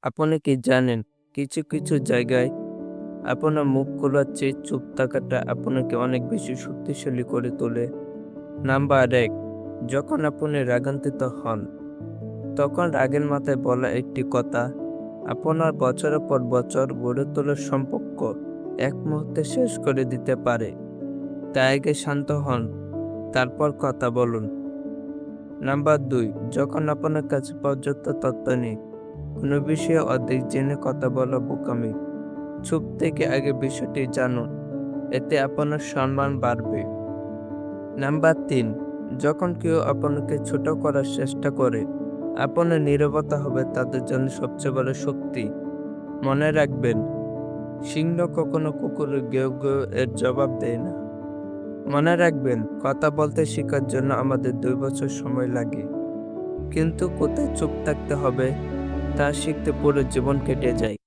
আপনি কি জানেন কিছু কিছু জায়গায় আপনার মুখ খোলার চেয়ে চুপ থাকাটা আপনাকে অনেক বেশি শক্তিশালী করে তোলে। নাম্বার ১, যখন আপনি রাগান্বিত হন তখন রাগের মাথায় বলা একটি কথা আপনার বছরের পর বছর গড়ে তোলা সম্পর্ক এক মুহূর্তে শেষ করে দিতে পারে। তাই আগে শান্ত হন, তারপর কথা বলুন। নাম্বার ২, যখন আপনার কাছে পর্যাপ্ত তথ্য নেই, কোনো বিষয়ে অর্ধেক জেনে কথা বলা বোকামি। চুপ থেকে আগে বিষয়টি জানুন, এতে আপনার সম্মান বাড়বে। নাম্বার ৩, যখন কেউ আপনাকে ছোট করার চেষ্টা করে, আপনার নীরবতা হবে তাদের জন্য সবচেয়ে বড় শক্তি। মনে রাখবেন, সিংহ কখনো কুকুরের গেউ গেউ এর জবাব দেয় না। মনে রাখবেন, কথা বলতে শেখার জন্য আমাদের ২ বছর সময় লাগে, কিন্তু কোথায় চুপ থাকতে হবে তা শিখতে পুরো জীবন কেটে যায়।